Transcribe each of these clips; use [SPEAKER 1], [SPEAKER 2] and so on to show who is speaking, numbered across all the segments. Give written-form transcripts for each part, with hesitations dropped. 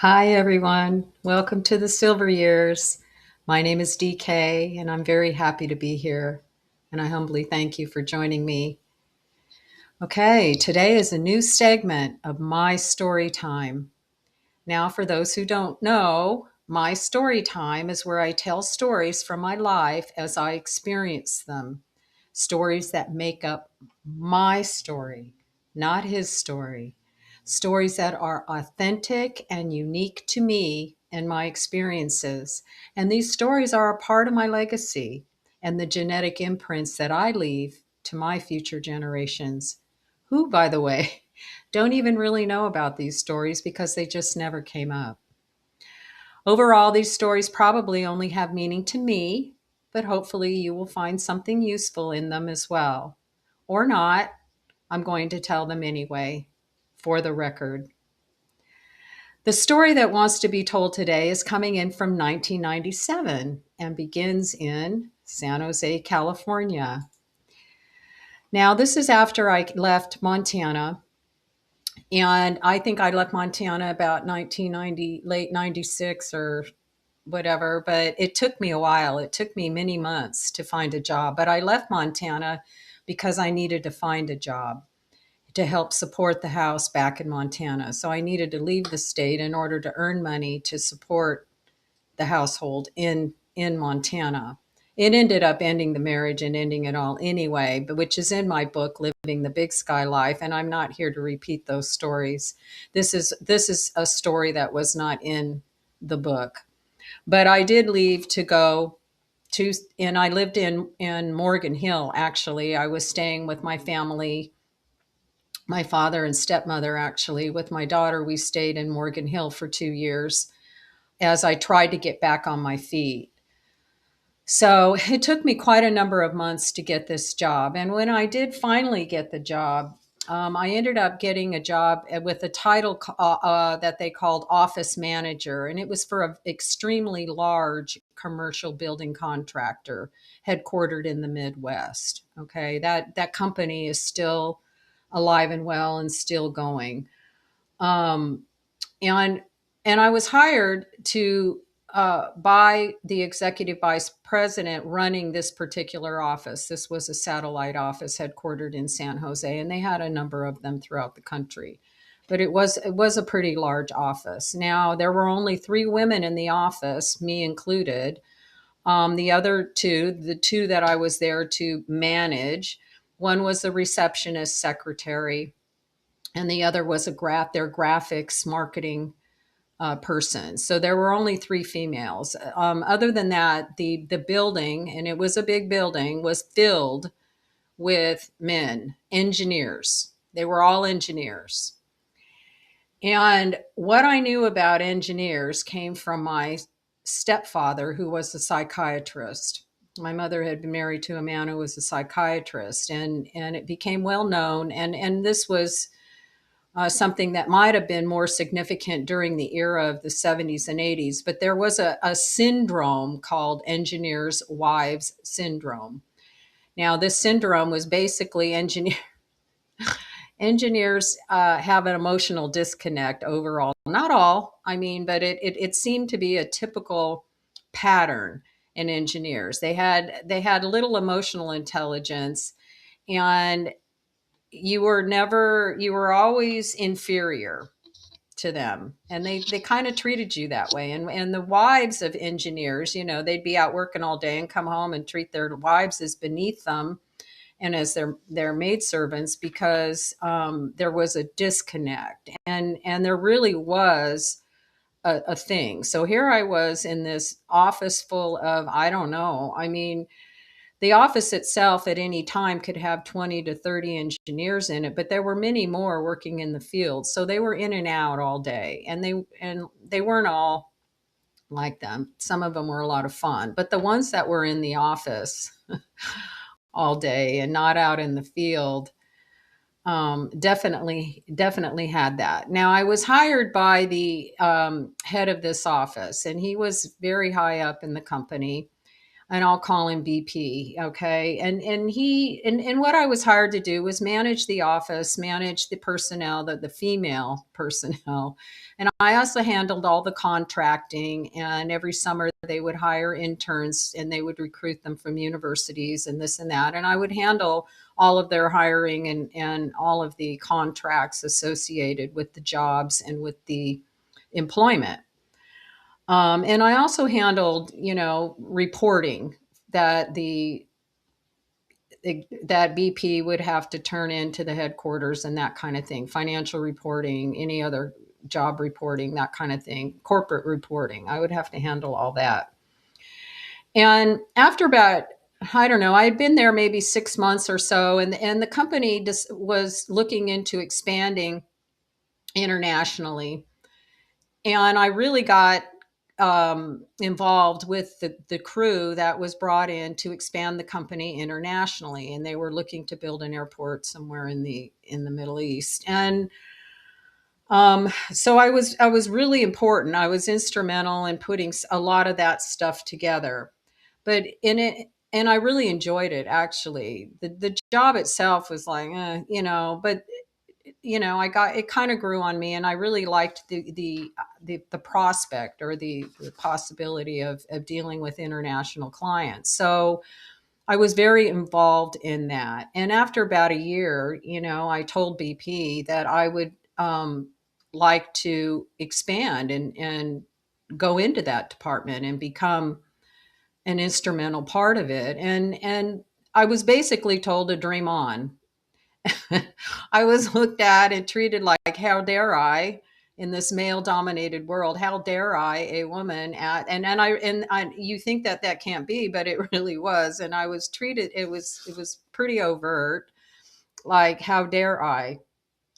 [SPEAKER 1] Hi, everyone. Welcome to the Silver Years. My name is DK, and I'm very happy to be here. And I humbly thank you for joining me. Okay, today is a new segment of My Story Time. Now, for those who don't know, My Story Time is where I tell stories from my life as I experience them. Stories that make up my story, not his story. Stories that are authentic and unique to me and my experiences. And these stories are a part of my legacy and the genetic imprints that I leave to my future generations, who, by the way, don't even really know about these stories because they just never came up. Overall, these stories probably only have meaning to me, but hopefully you will find something useful in them as well. Or not, I'm going to tell them anyway, for the record. The story that wants to be told today is coming in from 1997 and begins in San Jose, California. Now, this is after I left Montana, and I think I left Montana about 1990, late 96 or whatever, but it took me a while. It took me many months to find a job, but I left Montana because I needed to find a job to help support the house back in Montana. So I needed to leave the state in order to earn money to support the household in Montana. It ended up ending the marriage and ending it all anyway, but which is in my book, Living the Big Sky Life, and I'm not here to repeat those stories. This is a story that was not in the book. But I did leave to go to, and I lived in Morgan Hill. Actually, I was staying with my family, my father and stepmother. Actually, with my daughter, we stayed in Morgan Hill for 2 years as I tried to get back on my feet. So it took me quite a number of months to get this job. And when I did finally get the job, I ended up getting a job with a title that they called office manager. And it was for an extremely large commercial building contractor headquartered in the Midwest. Okay, that company is still alive and well and still going. Um, and and I was hired to by the executive vice president running this particular office. This was a satellite office headquartered in San Jose, and they had a number of them throughout the country. But it was a pretty large office. Now there were only three women in the office, me included. The other two, the two that I was there to manage, one was the receptionist secretary, and the other was their graphics marketing person. So there were only three females. Other than that, the building, and it was a big building, was filled with men, engineers. They were all engineers. And what I knew about engineers came from my stepfather, who was a psychiatrist. My mother had been married to a man who was a psychiatrist, and it became well known. And this was something that might have been more significant during the era of the 70s and 80s, but there was a syndrome called engineers' wives syndrome. Now, this syndrome was basically engineers have an emotional disconnect overall. Not all, I mean, but it seemed to be a typical pattern in engineers. They had little emotional intelligence, and you were always inferior to them, and they kind of treated you that way. And the wives of engineers, they'd be out working all day and come home and treat their wives as beneath them and as their maidservants, because there was a disconnect, and there really was a thing. So here I was in this office full of, I don't know, I mean, the office itself at any time could have 20 to 30 engineers in it, but there were many more working in the field. So they were in and out all day, and they weren't all like them. Some of them were a lot of fun, but the ones that were in the office all day and not out in the field, definitely had that. Now, I was hired by the head of this office, and he was very high up in the company. and I'll call him BP. Okay. And what I was hired to do was manage the office, manage the personnel, the female personnel. And I also handled all the contracting, and every summer they would hire interns and they would recruit them from universities and this and that. And I would handle all of their hiring and all of the contracts associated with the jobs and with the employment. And I also handled, reporting that that BP would have to turn into the headquarters and that kind of thing, financial reporting, any other job reporting, that kind of thing, corporate reporting. I would have to handle all that. And after about, I don't know, I had been there maybe 6 months or so, and the company just was looking into expanding internationally. And I really got involved with the crew that was brought in to expand the company internationally, and they were looking to build an airport somewhere in the Middle East. And so I was really important. I was instrumental in putting a lot of that stuff together. But in it, and I really enjoyed it actually. The job itself was like, but I got it kind of grew on me, and I really liked the prospect or the possibility of dealing with international clients. So I was very involved in that. And after about a year, I told BP that I would like to expand and go into that department and become an instrumental part of it. And I was basically told to dream on. I was looked at and treated like, how dare I, in this male dominated world, how dare I, a woman at, and you think that that can't be, but it really was. And I was treated, it was pretty overt. Like, how dare I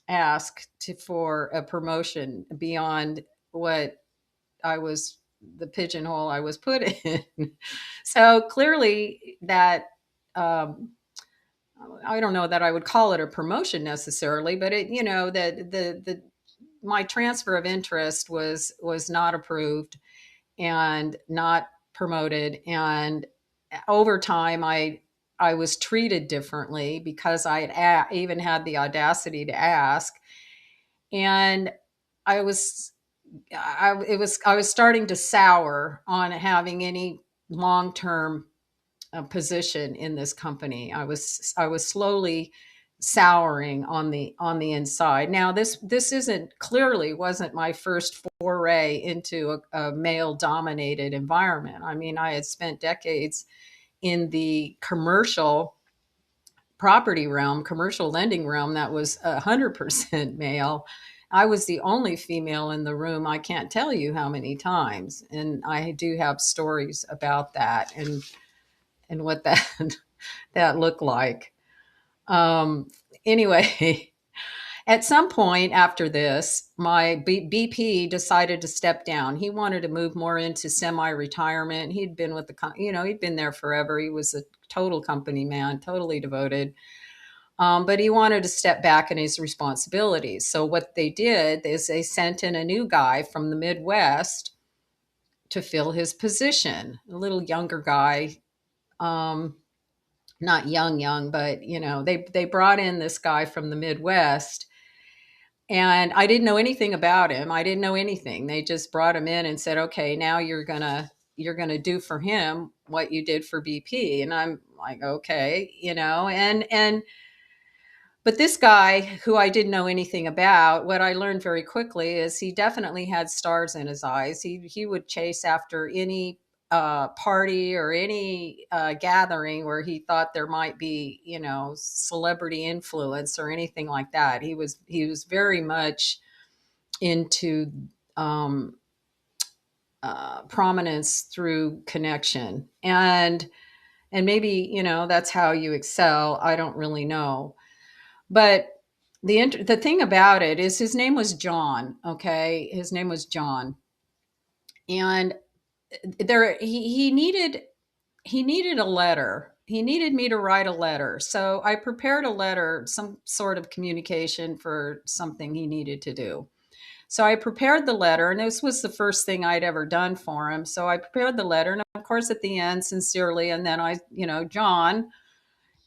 [SPEAKER 1] ask for a promotion beyond what I was, the pigeonhole I was put in. So clearly that, um, I don't know that I would call it a promotion necessarily, but it, that the my transfer of interest was not approved and not promoted. And over time, I was treated differently because I had even had the audacity to ask. And I was I was starting to sour on having any long term position in this company. I was slowly souring on the inside. Now this isn't clearly wasn't my first foray into a male dominated environment. I mean, I had spent decades in the commercial property realm, commercial lending realm that was 100% male. I was the only female in the room. I can't tell you how many times, and I do have stories about that and what that that looked like. Um, anyway, at some point after this, my BP decided to step down. He wanted to move more into semi-retirement. He'd been with he'd been there forever. He was a total company man, totally devoted. But he wanted to step back in his responsibilities. So what they did is they sent in a new guy from the Midwest to fill his position, a little younger guy. Not young, but they brought in this guy from the Midwest, and I didn't know anything about him. I didn't know anything. They just brought him in and said, "Okay, now you're gonna do for him what you did for BP." And I'm like, "Okay," and but this guy who I didn't know anything about, what I learned very quickly is he definitely had stars in his eyes. He would chase after any party or any gathering where he thought there might be, celebrity influence or anything like that. He was very much into um, prominence through connection, and maybe that's how you excel. I don't really know. But the thing about it is his name was John, okay? His name was John. And he needed a letter. He needed me to write a letter. So I prepared a letter, some sort of communication for something he needed to do. So I prepared the letter, and this was the first thing I'd ever done for him. So I prepared the letter, and of course, at the end, sincerely, and then John,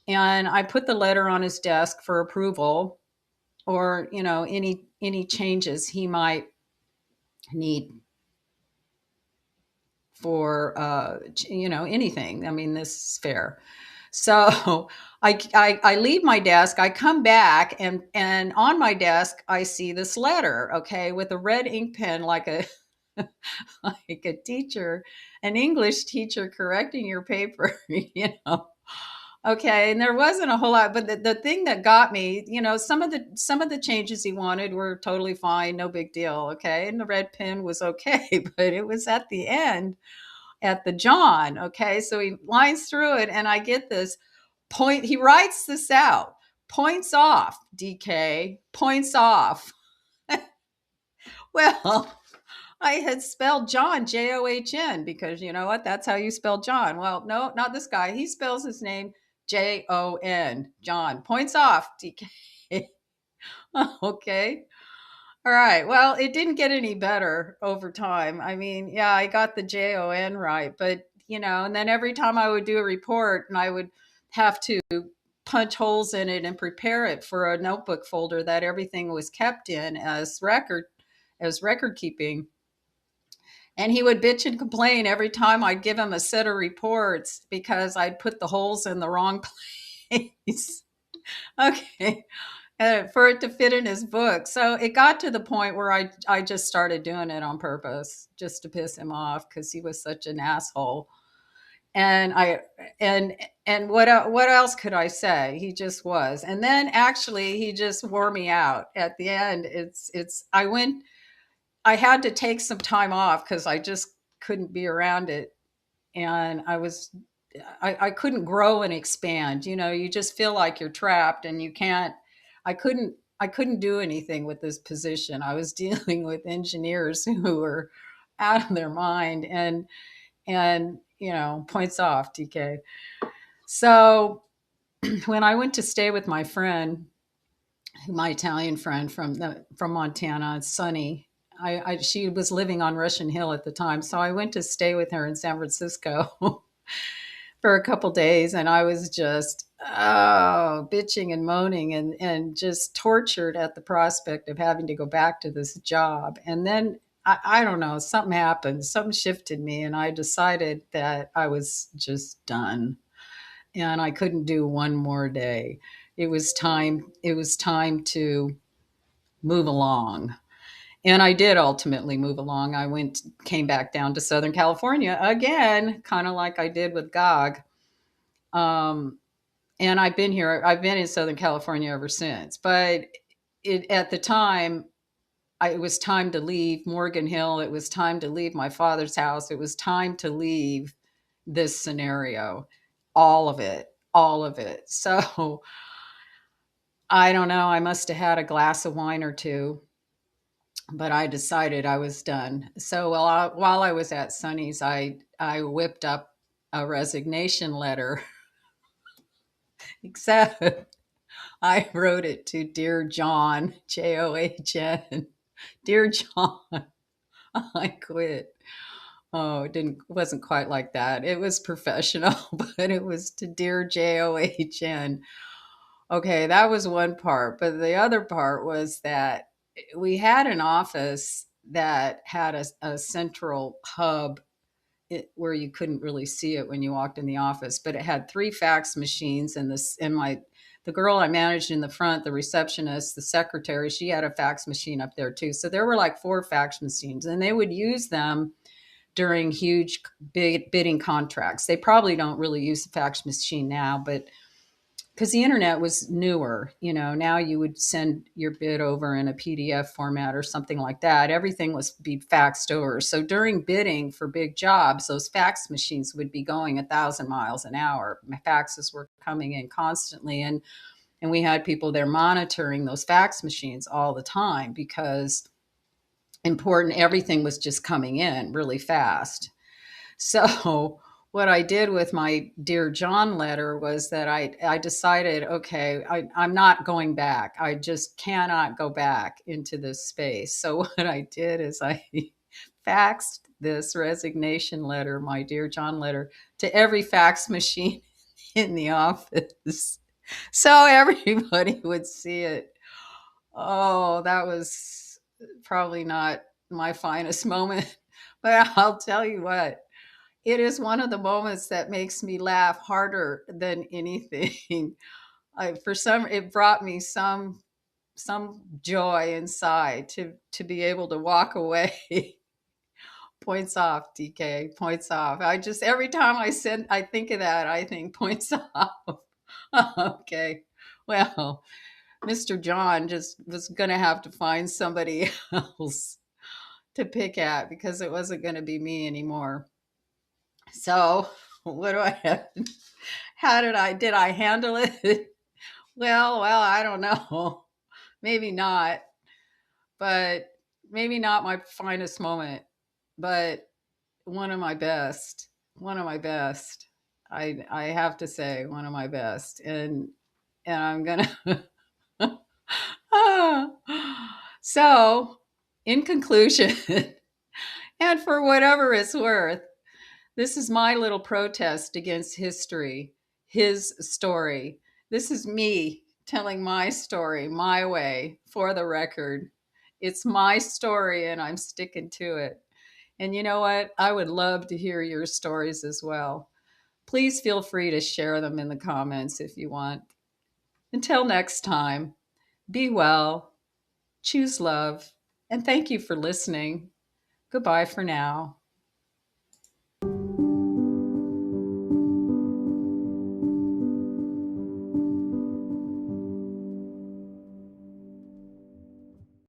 [SPEAKER 1] and I put the letter on his desk for approval, or any changes he might need for anything. I mean, this is fair. So I leave my desk. I come back, and on my desk I see this letter, okay, with a red ink pen, like a like a teacher, an English teacher correcting your paper, Okay, and there wasn't a whole lot, but the thing that got me, some of the changes he wanted were totally fine, no big deal, okay, and the red pen was okay, but it was at the end, at the John, okay, so he lines through it, and I get this point. He writes this out: points off, DK, points off. Well, I had spelled John John, because you know what? That's how you spell John. Well, no, not this guy. He spells his name Jon. John. Points off, DK. Okay. All right. Well, it didn't get any better over time. I mean, yeah, I got the Jon right, but and then every time I would do a report, and I would have to punch holes in it and prepare it for a notebook folder that everything was kept in as record keeping. And he would bitch and complain every time I'd give him a set of reports because I'd put the holes in the wrong place. Okay. For it to fit in his book. So it got to the point where I just started doing it on purpose just to piss him off, because he was such an asshole. And I and what else could I say? He just was. And then actually he just wore me out at the end. I had to take some time off because I just couldn't be around it. And I couldn't grow and expand. You just feel like you're trapped, and you can't. I couldn't do anything with this position. I was dealing with engineers who were out of their mind, and points off, TK. So when I went to stay with my friend, my Italian friend from Montana, Sunny, she was living on Russian Hill at the time, so I went to stay with her in San Francisco for a couple days, and I was just bitching and moaning, and just tortured at the prospect of having to go back to this job. And then I don't know, something happened, something shifted me, and I decided that I was just done, and I couldn't do one more day. It was time to move along. And I did ultimately move along. Came back down to Southern California again, kind of like I did with Gog. Um, and I've been here. I've been in Southern California ever since. But at the time, it was time to leave Morgan Hill. It was time to leave my father's house. It was time to leave this scenario, all of it, all of it. So I don't know. I must have had a glass of wine or two, but I decided I was done. So while I was at Sunny's, I whipped up a resignation letter, except I wrote it to Dear John, John. Dear John, I quit. Oh, it wasn't quite like that. It was professional, but it was to Dear John. Okay, that was one part. But the other part was that we had an office that had a central hub, where you couldn't really see it when you walked in the office, but it had three fax machines, and the girl I managed in the front, the receptionist, the secretary, she had a fax machine up there too. So there were like four fax machines, and they would use them during huge big bidding contracts. They probably don't really use the fax machine now, but because the internet was newer, now you would send your bid over in a PDF format or something like that. Everything was be faxed over. So during bidding for big jobs, those fax machines would be going 1,000 miles an hour. Faxes were coming in constantly, and we had people there monitoring those fax machines all the time, because everything was just coming in really fast. So what I did with my Dear John letter was that I decided, okay, I'm not going back. I just cannot go back into this space. So what I did is I faxed this resignation letter, my Dear John letter, to every fax machine in the office. So everybody would see it. Oh, that was probably not my finest moment. But I'll tell you what, it is one of the moments that makes me laugh harder than anything. It brought me some joy inside to be able to walk away. Points off, DK. Points off. I just every time I think of that, I think points off. Okay. Well, Mr. John just was going to have to find somebody else to pick at because it wasn't going to be me anymore. So, what do I have? Did I handle it? Well, I don't know. Maybe not, but maybe not my finest moment, but one of my best. One of my best. I have to say one of my best. And I'm going to So, in conclusion, and for whatever it's worth, this is my little protest against history, his story. This is me telling my story my way for the record. It's my story and I'm sticking to it. And you know what? I would love to hear your stories as well. Please feel free to share them in the comments if you want. Until next time, be well, choose love, and thank you for listening. Goodbye for now.